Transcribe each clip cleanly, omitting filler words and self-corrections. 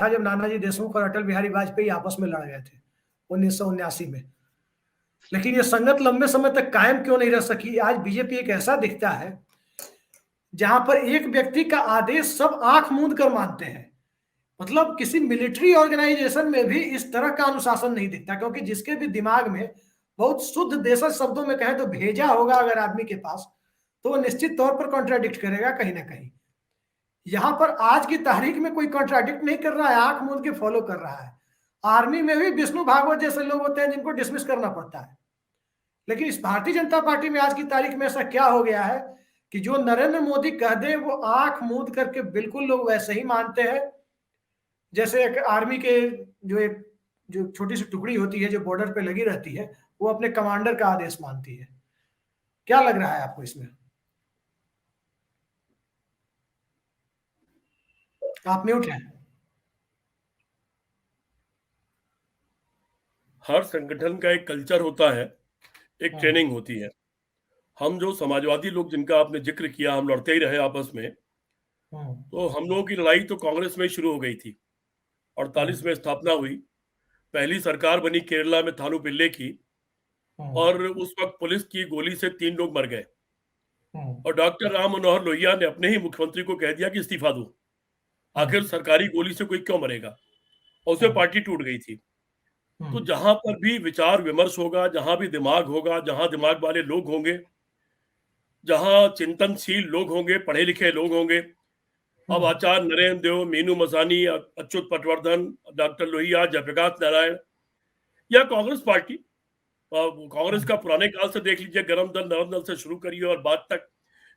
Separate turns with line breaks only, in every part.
था जब नानाजी देशमुख और अटल बिहारी वाजपेयी आपस में लड़ गए थे 1979 में। लेकिन ये संगत लंबे समय तक कायम क्यों नहीं रह सकी? आज बीजेपी एक ऐसा दिखता है जहां पर एक व्यक्ति का आदेश सब आंख मूंद कर मानते हैं। मतलब किसी मिलिट्री ऑर्गेनाइजेशन में भी इस तरह का अनुशासन नहीं दिखता, क्योंकि जिसके भी दिमाग में बहुत शुद्ध देशज शब्दों में कहें तो भेजा होगा अगर आदमी के पास, तो वो निश्चित तौर पर कॉन्ट्राडिक्ट करेगा कहीं ना कहीं। यहां पर आज की तारीख में कोई कॉन्ट्राडिक्ट नहीं कर रहा है, आंख मूंद के फॉलो कर रहा है। आर्मी में भी विष्णु भागवत जैसे लोग होते हैं जिनको डिसमिस करना पड़ता है। लेकिन इस भारतीय जनता पार्टी में आज की तारीख में ऐसा क्या हो गया है कि जो नरेंद्र मोदी कह दे वो आंख मूंद करके बिल्कुल लोग वैसे ही मानते हैं। जैसे एक आर्मी के जो छोटी सी टुकड़ी होती है जो बॉर्डर पे लगी रहती है, वो अपने कमांडर का आदेश मानती है। क्या लग रहा है आपको इसमें? आप म्यूट हैं।
हर संगठन का एक कल्चर होता है, एक ट्रेनिंग होती है। हम जो समाजवादी लोग जिनका आपने जिक्र किया, हम लड़ते ही रहे आपस में, तो हम लोगों की लड़ाई तो कांग्रेस में ही शुरू हो गई थी। 48 में स्थापना हुई, पहली सरकार बनी केरला में थानू पिल्ले की, और उस वक्त पुलिस की गोली से 3 लोग मर गए। और डॉक्टर राम मनोहर लोहिया ने अपने ही मुख्यमंत्री को कह दिया कि इस्तीफा दो, आखिर सरकारी गोली से कोई क्यों मरेगा, और उसमें पार्टी टूट गई थी। तो जहां पर भी विचार विमर्श होगा, जहां भी दिमाग होगा, जहां दिमाग वाले लोग होंगे, जहां चिंतनशील लोग होंगे, पढ़े लिखे लोग होंगे, अब आचार्य नरेंद्र देव, मीनू मसानी, अच्युत पटवर्धन, डॉक्टर लोहिया, जयप्रकाश नारायण, या कांग्रेस पार्टी, कांग्रेस का पुराने काल से देख लीजिए, गरम दल नरम दल से शुरू करिए और बाद तक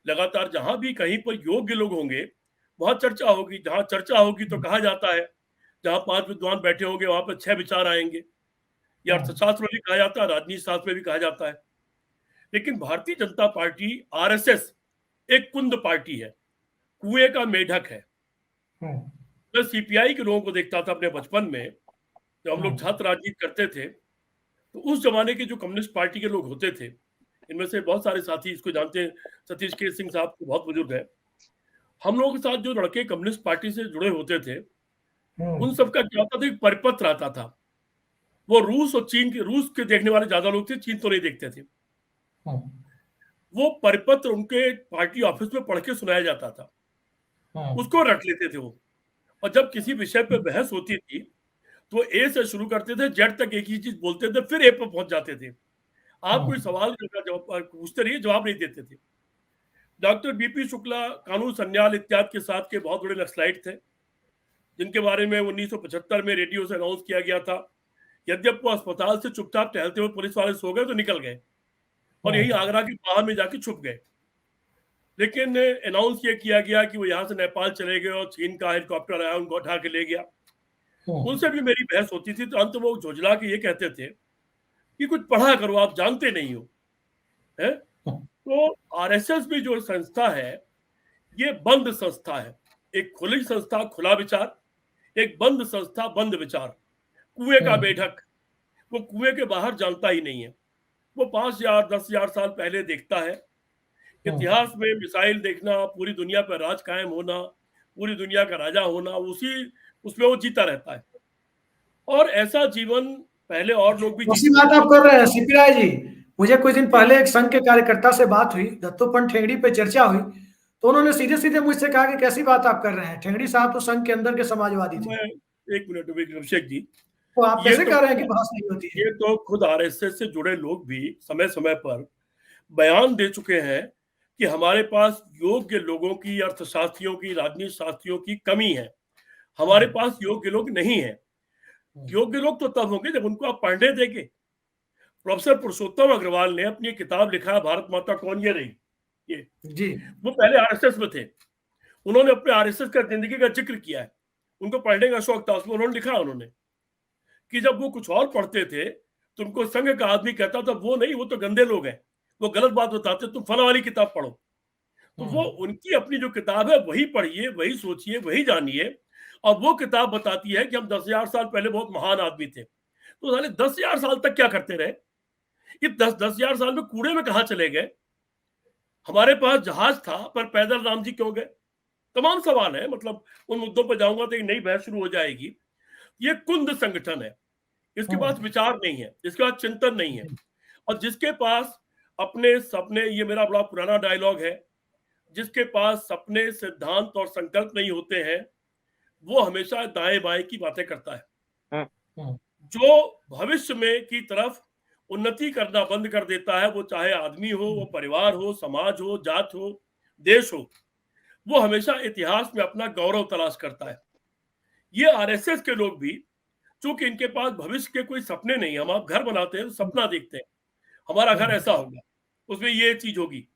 लगातार जहां भी कहीं पर योग्य लोग होंगे वहां चर्चा होगी। जहां चर्चा होगी तो कहा जाता है जहां 5 विद्वान बैठे होंगे वहां पर 6 विचार आएंगे। यह अर्थशास्त्र में भी कहा जाता है, राजनीति शास्त्र में भी कहा जाता है। लेकिन भारतीय जनता पार्टी, आरएसएस, एक कुंद पार्टी है, कुएं का मेढक है। मैं सीपीआई के लोगों को देखता था अपने बचपन में, जब हम लोग छात्र राजनीति करते थे, तो उस जमाने के जो कम्युनिस्ट पार्टी के लोग होते थे, इनमें से बहुत सारे साथी इसको जानते हैं, सतीश के सिंह साहब को बहुत बुजुर्ग है। हम लोगों के साथ जो लड़के कम्युनिस्ट पार्टी से जुड़े होते थे, उन सबका क्या होता था, एक परिपत्र आता था। वो रूस और चीन के, रूस के देखने वाले ज्यादा लोग थे, चीन तो नहीं देखते थे। वो परिपत्र उनके पार्टी ऑफिस में पढ़ के सुनाया जाता था, उसको रट लेते थे वो। और जब किसी विषय पे बहस होती थी तो ए से शुरू करते थे, जेड तक एक ही चीज बोलते थे, फिर ए पर पहुंच जाते थे। आप कोई सवाल का जवाब पूछते रहिए, जवाब नहीं देते थे। डॉक्टर बीपी शुक्ला कानून संन्याल इत्यादि के साथ के बहुत बड़े नक्सलाइट थे, जिनके बारे में 1975 में रेडियो से अनाउंस किया गया था। यद्यप वो अस्पताल से चुपचाप टहलते हुए पुलिस वाले सो गए तो निकल गए और यही आगरा की पहाड़ में जाके छुप गए। लेकिन अनाउंस ये किया गया कि वो यहाँ से नेपाल चले गए और चीन का हेलीकॉप्टर आया उनको उठा के ले गया। उनसे भी मेरी बहस होती थी, तो अंत वो झुंझला के ये कहते थे कि कुछ पढ़ा करो, आप जानते नहीं हो है। तो आरएसएस भी जो संस्था है ये बंद संस्था है, एक खुली संस्था खुला विचार, एक बंद संस्था बंद विचार। कुएं का बेढक, वो कुएं के बाहर जानता ही नहीं है। वो 5,000 10,000 साल पहले देखता है। इतिहास में मिसाइल देखना, पूरी दुनिया पर राज कायम होना, पूरी दुनिया का राजा होना, उसी उसमें वो जीता रहता है। और ऐसा जीवन पहले और लोग भी
उसी बात आप कर रहे हैं सीपी राय जी। मुझे कुछ दिन पहले एक संघ के कार्यकर्ता से बात हुई, दत्तोपंत ठेंगड़ी पे चर्चा हुई, तो उन्होंने सीधे सीधे मुझसे कहा कि कैसी बात आप कर रहे हैं, ठेंगड़ी साहब तो संघ के अंदर के समाजवादी थे।
एक मिनट अभिषेक जी,
तो आप कैसे कह रहे हैं कि बहस नहीं होती है?
ये तो खुद आरएसएस से जुड़े लोग भी समय समय पर बयान दे चुके हैं कि हमारे पास योग्य लोगों की, अर्थशास्त्रियों की, राजनीति शास्त्रियों की कमी है, हमारे पास योग्य लोग नहीं है। योग्य लोग तो तब होंगे जब उनको आप पढ़ने देंगे। प्रोफेसर पुरुषोत्तम अग्रवाल ने अपनी किताब लिखा, भारत माता कौन ये रही, ये
जी,
वो पहले आरएसएस में थे। उन्होंने अपने आरएसएस का जिंदगी का जिक्र किया है, उनको पढ़ने का शौक था। उसमें उन्होंने लिखा उन्होंने कि जब वो कुछ और पढ़ते थे तो उनको संघ का आदमी कहता था वो नहीं, वो तो गंदे लोग हैं, वो गलत बात बताते, तुम फला वाली किताब पढ़ो। तो वो उनकी अपनी जो किताब है वही पढ़िए, वही सोचिए, वही जानिए। और वो किताब बताती है कि हम 10,000 साल पहले बहुत महान आदमी थे। तो साले 10,000 साल तक क्या करते रहे? ये 10,000 साल में कूड़े में कहां चले गए? हमारे पास जहाज था पर पैदल राम जी क्यों गए? तमाम सवाल है, मतलब उन मुद्दों पर जाऊंगा तो एक नई बहस शुरू हो जाएगी। ये कुंद संगठन है, इसके पास विचार नहीं है, इसके पास चिंतन नहीं है, और जिसके पास अपने सपने, ये मेरा बड़ा पुराना डायलॉग है, जिसके पास सपने, सिद्धांत और संकल्प नहीं होते हैं, वो हमेशा दाएं बाएं की बातें करता है। जो भविष्य में की तरफ उन्नति करना बंद कर देता है, वो चाहे आदमी हो, वो परिवार हो, समाज हो, जात हो, देश हो, वो हमेशा इतिहास में अपना गौरव तलाश करता है। ये आरएसएस के लोग भी, चूंकि इनके पास भविष्य के कोई सपने नहीं, हम आप घर बनाते हैं तो सपना देखते हैं, हमारा घर ऐसा होगा, उसमें ये चीज होगी,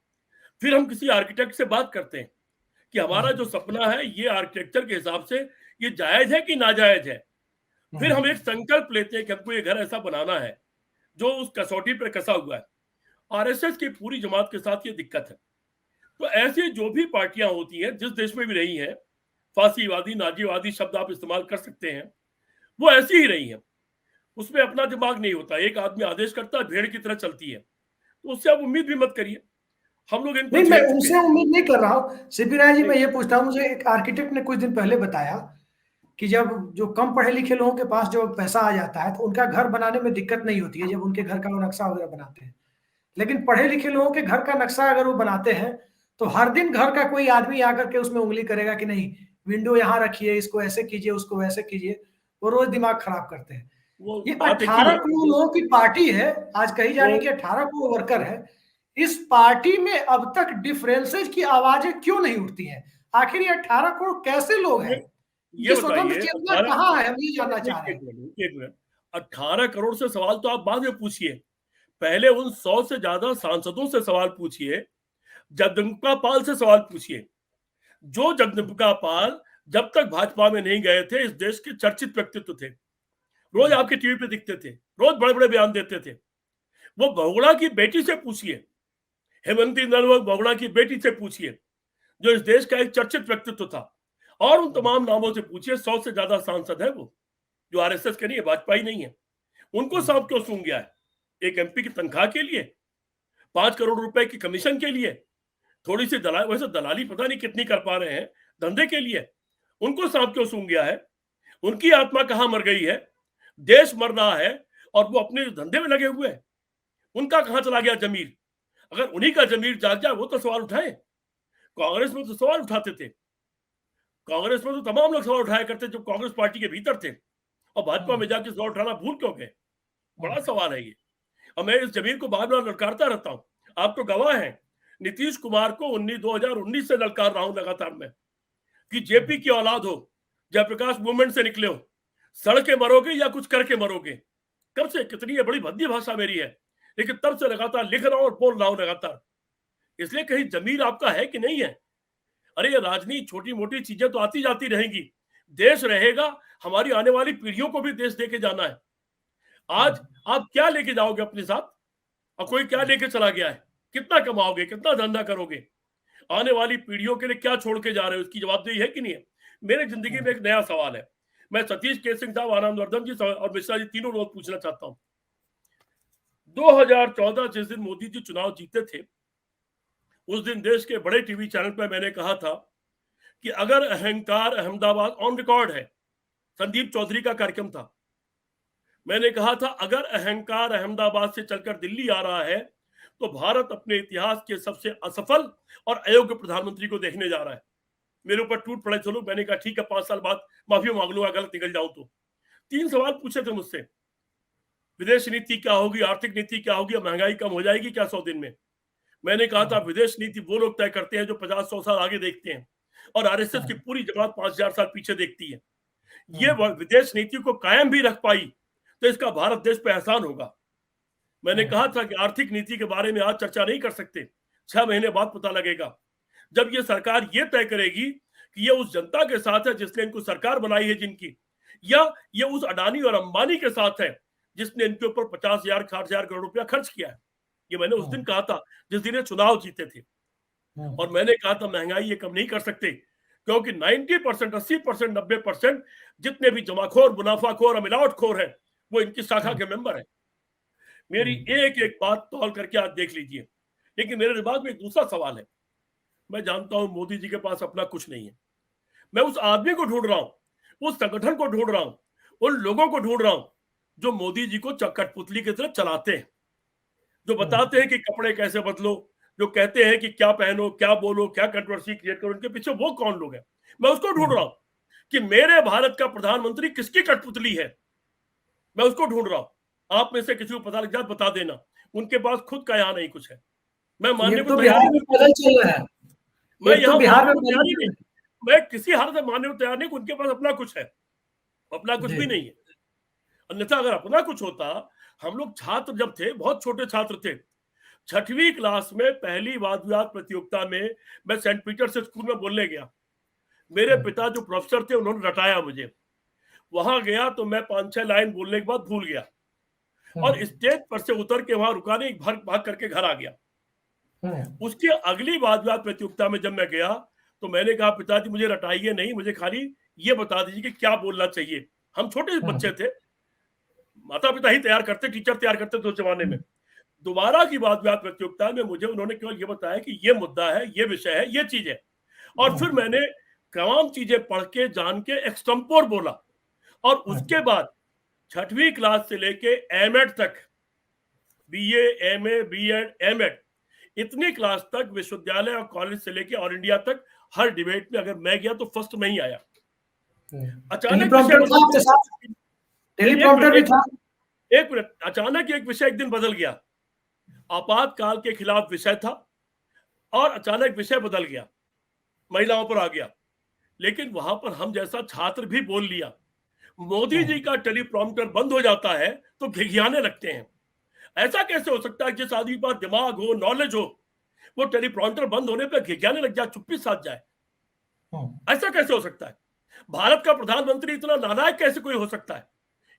फिर हम किसी आर्किटेक्ट से बात करते हैं कि हमारा जो सपना है ये आर्किटेक्चर के हिसाब से ये जायज है कि नाजायज है। फिर हम एक संकल्प लेते हैं कि हमको ये घर ऐसा बनाना है जो उस कसौटी पर कसा हुआ है। आरएसएस की पूरी जमात के साथ ये दिक्कत है। तो ऐसी जो भी पार्टियां होती हैं, जिस देश में भी रही हैं, फासीवादी, नाजीवादी शब्द आप इस्तेमाल कर सकते हैं, वो ऐसी ही रही हैं। उसमें अपना दिमाग नहीं होता, एक आदमी आदेश करता है, भेड़ की तरह चलती है, तो उससे आप उम्मीद भी मत करिए। हम लोग इनको
नहीं, मैं
झेल चुके
उनसे
हैं।
उम्मीद नहीं कर रहा हूँ सीपी राय जी। मैं ये पूछता हूँ, मुझे एक आर्किटेक्ट ने कुछ दिन पहले बताया कि जब जो कम पढ़े लिखे लोगों के पास जो पैसा आ जाता है तो उनका घर बनाने में दिक्कत नहीं होती है जब उनके घर का वो नक्शा वगैरह बनाते हैं। लेकिन पढ़े लिखे लोगों के घर का नक्शा अगर वो बनाते हैं तो हर दिन घर का कोई आदमी आकर के उसमें उंगली करेगा कि नहीं, विंडो यहाँ रखिए, इसको ऐसे कीजिए, उसको वैसे कीजिए। वो रोज दिमाग खराब करते हैं।
वो
ये
बात एक ही
18
है।
करोड़ लोगों की पार्टी है, आज कही जा रही है कि 18 करोड़ वर्कर है। इस पार्टी में अब तक डिफरेंसेस की आवाजें क्यों नहीं उठती हैं? आखिर ये 18 करोड़ कैसे लोग हैं?
ये
इनकी स्वतंत्र
बताइए,
चेतना
18
कहाँ है? हम ये जानना चाह रहे हैं।
एक मिनट, 18 करोड़ से सवाल तो आप बाद में पूछिए, पहले उन 100 से ज्यादा सांसदों से सवाल पूछिए, जगदम्बिका पाल से सवाल पूछिए। जो जगदम्बिका पाल जब तक भाजपा में नहीं गए थे, इस देश के चर्चित व्यक्तित्व थे, रोज आपके टीवी पे दिखते थे, रोज बड़े बड़े बयान देते थे। वो बहुगुणा की बेटी से पूछिए, हेमंती नरवल बहुगुणा की बेटी से पूछिए, जो इस देश का एक चर्चित व्यक्तित्व था, और उन तमाम नामों से पूछिए। 100 से ज्यादा सांसद है वो, जो आरएसएस के नहीं है, भाजपा ही नहीं है। उनको सांप क्यों सूंघ गया है? एक एमपी की तनख्वाह के लिए, 5 करोड़ रुपए की कमीशन के लिए, थोड़ी सी दलाल, वैसे दलाली पता नहीं कितनी कर पा रहे हैं, धंधे के लिए उनको सांप क्यों सूंघ गया है? उनकी आत्मा कहां मर गई है? देश मर रहा है और वो अपने धंधे में लगे हुए हैं। उनका कहां चला गया जमीर? अगर उन्हीं का जमीर जाग जाए, वो तो सवाल उठाए। कांग्रेस में तो सवाल उठाते थे, कांग्रेस में तो तमाम लोग सवाल उठाया करते जो कांग्रेस पार्टी के भीतर थे, और भाजपा में जाके सवाल उठाना भूल क्यों गए? बड़ा सवाल है ये। और मैं इस जमीर को बार बार ललकारता रहता हूं, आप तो गवाह हैं। नीतीश कुमार को 2019 से ललकार रहा हूं लगातार मैं, कि जेपी की औलाद हो, जयप्रकाश मूवमेंट से निकले हो, सड़के मरोगे या कुछ करके मरोगे। कब से, कितनी है बड़ी भद्दी भाषा मेरी है, लेकिन तब से लगातार लिख रहा हूं और बोल रहा हूं लगातार, इसलिए कहीं जमीर आपका है कि नहीं है? अरे ये राजनीति, छोटी मोटी चीजें तो आती जाती रहेंगी, देश रहेगा, हमारी आने वाली पीढ़ियों को भी देश देके जाना है। आज आप क्या लेके जाओगे अपने साथ, और कोई क्या लेके चला गया है? कितना कमाओगे, कितना धंधा करोगे, आने वाली पीढ़ियों के लिए क्या छोड़ के जा रहे हो? इसकी जवाबदेही है कि नहीं है? मेरे जिंदगी में एक नया सवाल है, मैं सतीश के सिंह साहब, आनंदवर्धन जी और मिश्रा जी तीनों लोग पूछना चाहता हूं। 2014 जिस दिन मोदी जी चुनाव जीते थे, उस दिन देश के बड़े टीवी चैनल पर मैंने कहा था कि अगर अहंकार अहमदाबाद, ऑन रिकॉर्ड है, संदीप चौधरी का कार्यक्रम था, मैंने कहा था अगर अहंकार अहमदाबाद से चलकर दिल्ली आ रहा है तो भारत अपने इतिहास के सबसे असफल और अयोग्य प्रधानमंत्री को देखने जा रहा है। मेरे ऊपर टूट पड़े चलो, मैंने कहा ठीक है, 5 साल बाद माफी मांग लूंगा गलत निकल जाऊं तो। 3 सवाल पूछे थे मुझसे, विदेश नीति क्या होगी, आर्थिक नीति क्या होगी, महंगाई कम हो जाएगी क्या 100 दिन में? मैंने कहा था विदेश नीति वो लोग तय करते हैं जो 50-100 साल आगे देखते हैं, और आरएसएस की पूरी जमात 5000 साल पीछे देखती है। ये विदेश नीति को कायम भी रख पाई तो इसका भारत देश पे एहसान होगा। मैंने कहा था कि आर्थिक नीति के बारे में आज चर्चा नहीं कर सकते, 6 महीने बाद पता लगेगा, जब ये सरकार ये तय करेगी कि ये उस जनता के साथ है जिसने इनको सरकार बनाई है जिनकी, या ये उस अडानी और अंबानी के साथ है जिसने इनके ऊपर 50,000 60,000 करोड़ रुपया खर्च किया है। ये मैंने उस दिन कहा था जिस दिन ये चुनाव जीते थे, और मैंने कहा था महंगाई ये कम नहीं कर सकते, क्योंकि 90%, 80%, 90% जितने भी जमाखोर, मुनाफाखोर और मिलावटखोर हैं वो इनकी शाखा के मेंबर हैं। मेरी एक एक बात तौल करके आज देख लीजिए। लेकिन मेरे दिमाग में एक दूसरा सवाल है, मैं जानता हूं मोदी जी के पास अपना कुछ नहीं है, मैं उस आदमी को ढूंढ रहा हूं, उस संगठन को ढूंढ रहा हूं, उन लोगों को ढूंढ रहा हूं जो मोदी जी को कठपुतली की तरह चलाते हैं, जो बताते हैं कि कपड़े कैसे बदलो, जो कहते हैं कि क्या पहनो, क्या बोलो, क्या कंट्रोवर्सी क्रिएट करो, उनके पीछे वो कौन लोग हैं। मैं उसको ढूंढ रहा हूं कि मेरे भारत का प्रधानमंत्री किसकी कठपुतली है, मैं उसको ढूंढ रहा हूं। आप में से किसी को पता लग जाए बता देना। उनके पास खुद का यहाँ नहीं कुछ है। मैं मानने को
बिहार में बदल चल रहा है,
मैं यहाँ
बिहार में
तैयार ही नहीं, मैं किसी हाल से मानने को तैयार नहीं कि उनके पास अपना कुछ है, अपना कुछ भी नहीं है। अन्यथा अगर अपना कुछ होता, हम लोग छात्र जब थे, बहुत छोटे छात्र थे, 6वीं क्लास में पहली वाद विवाद प्रतियोगिता में मैं सेंट पीटर से स्कूल में बोलने गया। मेरे पिता जो प्रोफेसर थे उन्होंने रटाया मुझे। वहां गया तो मैं 5-6 लाइन बोलने के बाद भूल गया और स्टेज पर से उतर के वहां रुका नहीं, भाग करके घर आ गया। उसकी अगली वाद विवाद प्रतियोगिता में जब मैं गया तो मैंने कहा, पिताजी मुझे रटाइए नहीं, मुझे खाली ये बता दीजिए कि क्या बोलना चाहिए। हम छोटे बच्चे थे, माता पिता ही तैयार करते, टीचर तैयार करते थे उस जमाने में। दोबारा की वाद विवाद प्रतियोगिता में मुझे उन्होंने केवल ये बताया कि ये मुद्दा है, ये विषय है, ये चीज है, और फिर मैंने तमाम चीजें पढ़ के जान के एक्सटेम्पोर बोला। और उसके बाद 6वीं क्लास से लेके एमएड तक, बीए, एमए, बीएड, एमएड, इतनी क्लास तक विश्वविद्यालय और कॉलेज से लेके ऑल इंडिया तक हर डिबेट में अगर मैं गया तो फर्स्ट में ही आया। अचानक एक मिनट, अचानक एक विषय एक दिन बदल गया। आपातकाल के खिलाफ विषय था और अचानक विषय बदल गया, महिलाओं पर आ गया। लेकिन वहां पर हम जैसा छात्र भी बोल लिया। मोदी जी का टेलीप्रॉम्प्टर बंद हो जाता है तो घिघियाने लगते हैं। ऐसा कैसे हो सकता है जिस आदमी के पास दिमाग हो, नॉलेज हो, वो टेलीप्रॉम्प्टर बंद होने पर घिघियाने लग जाए, चुप्पी साध जाए? ऐसा कैसे हो सकता है? भारत का प्रधानमंत्री इतना नालायक कैसे कोई हो सकता है?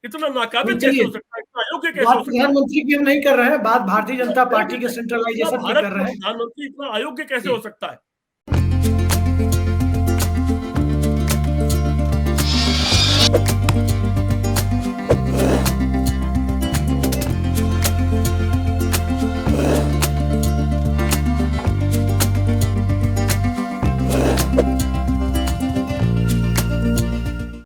इतना नाकाबिल कैसे हो सकता है? इतना अयोग्य कैसे हो सकता है?
प्रधानमंत्री की हम नहीं कर रहे हैं बात, भारतीय जनता पार्टी के सेंट्रलाइजेशन की कर रहे हैं।
प्रधानमंत्री इतना अयोग्य कैसे हो सकता है?